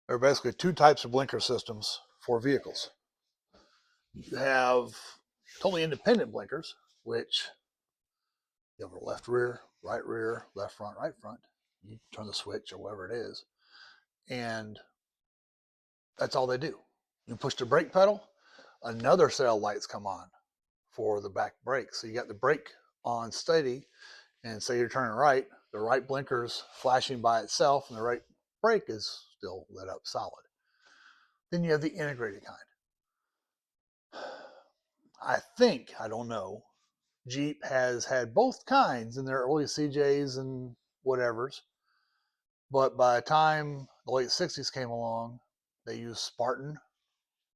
There are basically two types of blinker systems for vehicles. You have totally independent blinkers, which you have a left rear, left front, right front. You turn the switch or whatever it is, and that's all they do. You push the brake pedal, another set of lights come on for the back brake. So you got the brake on steady, and say you're turning right, the right blinker's flashing by itself, and the right brake is still lit up solid. Then you have the integrated kind. I don't know, Jeep has had both kinds in their early CJs and whatevers. But by the time the late 60s came along, they used Spartan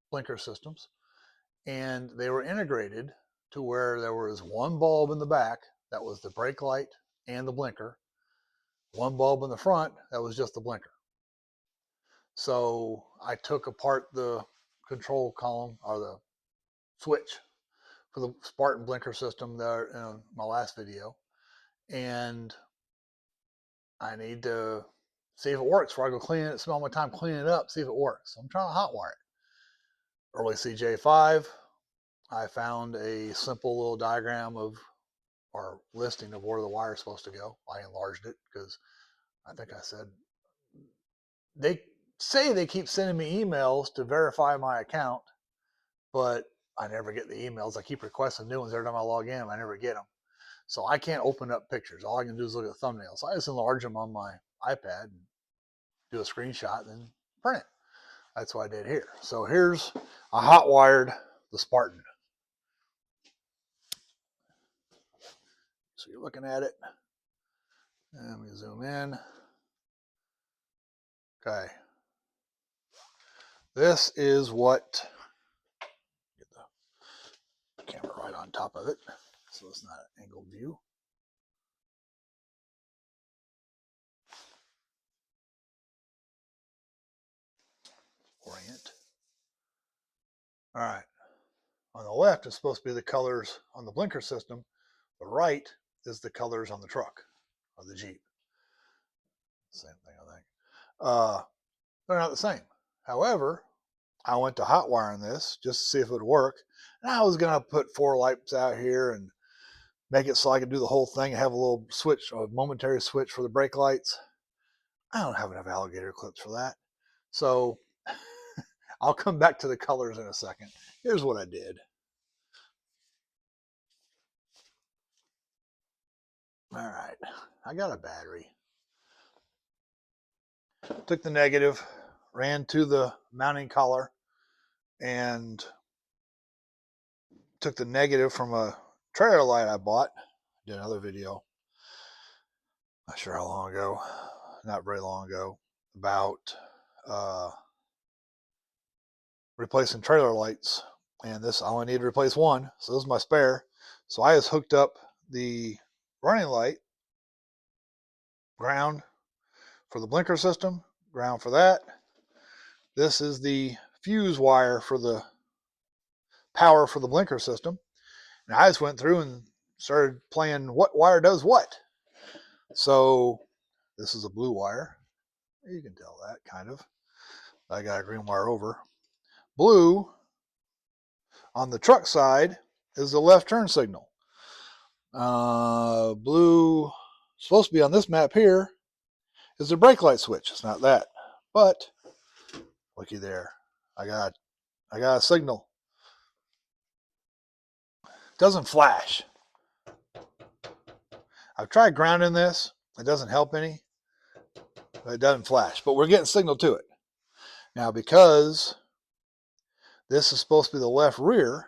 blinker systems, and they were integrated to where there was one bulb in the back that was the brake light and the blinker, one bulb in the front that was just the blinker. So I took apart the control column or the switch for the Spartan blinker system there in my last video, and I need to see if it works before I go clean it, spend all my time cleaning it up, see if it works. So I'm trying to hotwire it. Early CJ-5, I found a simple little diagram of or listing of where the wire is supposed to go. I enlarged it because I think I said they say they keep sending me emails to verify my account, but I never get the emails. I keep requesting new ones every time I log in. I never get them. So I can't open up pictures. All I can do is look at the thumbnails. So I just enlarge them on my iPad and do a screenshot and then print it. That's what I did here. So here's I hot wired the Spartan. So you're looking at it. And let me zoom in. Okay. This is what, get the camera right on top of it so it's not an angled view. Orient. All right. On the left is supposed to be the colors on the blinker system. The right is the colors on the truck or the Jeep. Same thing, I think. They're not the same. However, I went to hot wiring this just to see if it would work. And I was going to put 4 lights out here and make it so I could do the whole thing and have a little switch, a momentary switch for the brake lights. I don't have enough alligator clips for that. So I'll come back to the colors in a second. Here's what I did. All right, I got a battery. Took the negative, ran to the mounting collar, and took the negative from a trailer light I bought. Did another video, not sure how long ago, not very long ago, about replacing trailer lights. And this, I only need to replace one, so this is my spare. So I just hooked up the running light, ground for the blinker system, ground for that. This is the fuse wire for the power for the blinker system. And I just went through and started playing what wire does what. So this is a blue wire. You can tell that kind of. I got a green wire over. Blue on the truck side is the left turn signal. Blue supposed to be on this map here is the brake light switch. It's not that, but looky there. I got a signal. It doesn't flash. I've tried grounding this. It doesn't help any. But it doesn't flash. But we're getting signal to it. Now, because this is supposed to be the left rear,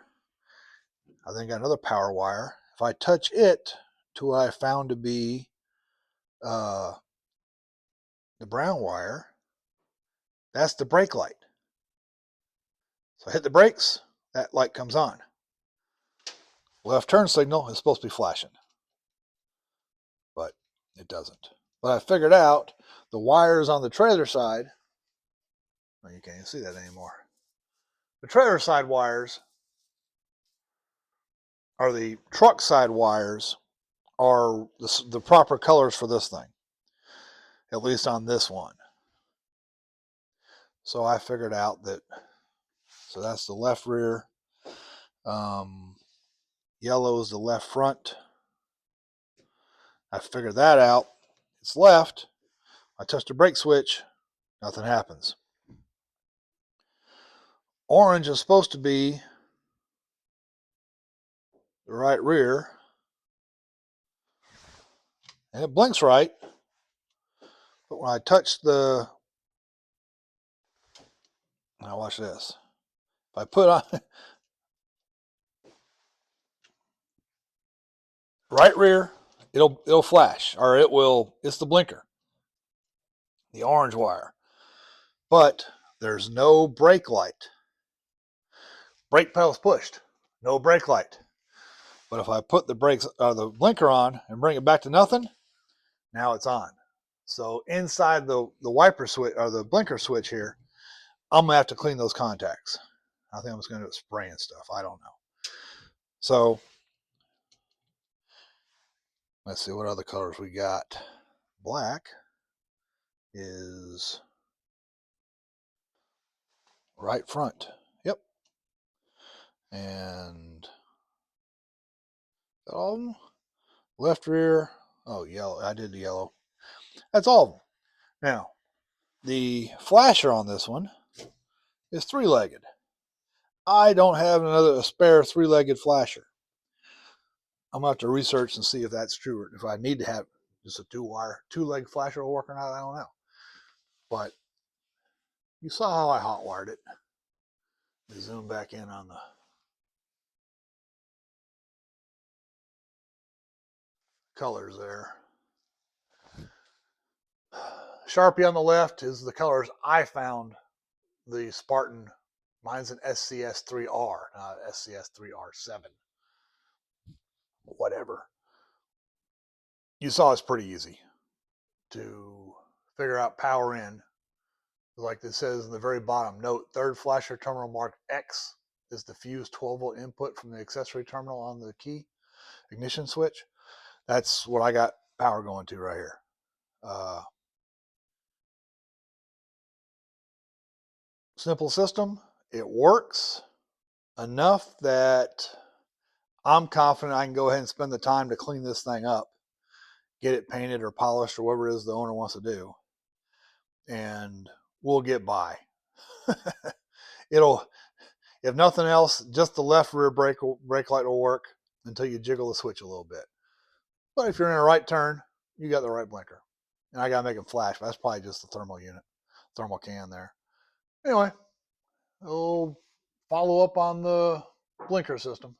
I think I got another power wire. If I touch it to what I found to be the brown wire, that's the brake light. So I hit the brakes, that light comes on. Left turn signal is supposed to be flashing, but it doesn't. But I figured out the wires on the trailer side, well, you can't even see that anymore. The trailer side wires or the truck side wires are the proper colors for this thing, at least on this one. So I figured out that, so that's the left rear. Yellow is the left front. I figured that out. It's left. I touch the brake switch, nothing happens. Orange is supposed to be the right rear, and it blinks right. But when I touch the, now watch this. If I put on right rear, it'll flash, or it's the blinker, the orange wire. But there's no brake light. Brake pedal's pushed, no brake light. But if I put the blinker on and bring it back to nothing, now it's on. So inside the wiper switch or the blinker switch here, I'm gonna have to clean those contacts. I think I'm just gonna do it spraying stuff. I don't know. So let's see what other colors we got. Black is right front. Yep. And all of them. Left rear. Oh, yellow. I did the yellow. That's all of them. Now, the flasher on this one is three-legged. I don't have a spare three-legged flasher. I'm going to have to research and see if that's true, or if I need to have just a two-leg flasher will work or not. I don't know. But you saw how I hot wired it. Let me zoom back in on the colors there. Sharpie on the left is the colors I found the Spartan. Mine's an SCS3R, not SCS3R7. Whatever. You saw it's pretty easy to figure out power in. Like it says in the very bottom, note third flasher terminal marked X is the fused 12-volt input from the accessory terminal on the key ignition switch. That's what I got power going to right here. Simple system. It works enough that I'm confident I can go ahead and spend the time to clean this thing up, get it painted or polished or whatever it is the owner wants to do, and we'll get by. It'll, if nothing else, just the left rear brake light will work until you jiggle the switch a little bit. But if you're in a right turn, you got the right blinker. And I got to make them flash, but that's probably just the thermal can there. Anyway, we'll follow up on the blinker system.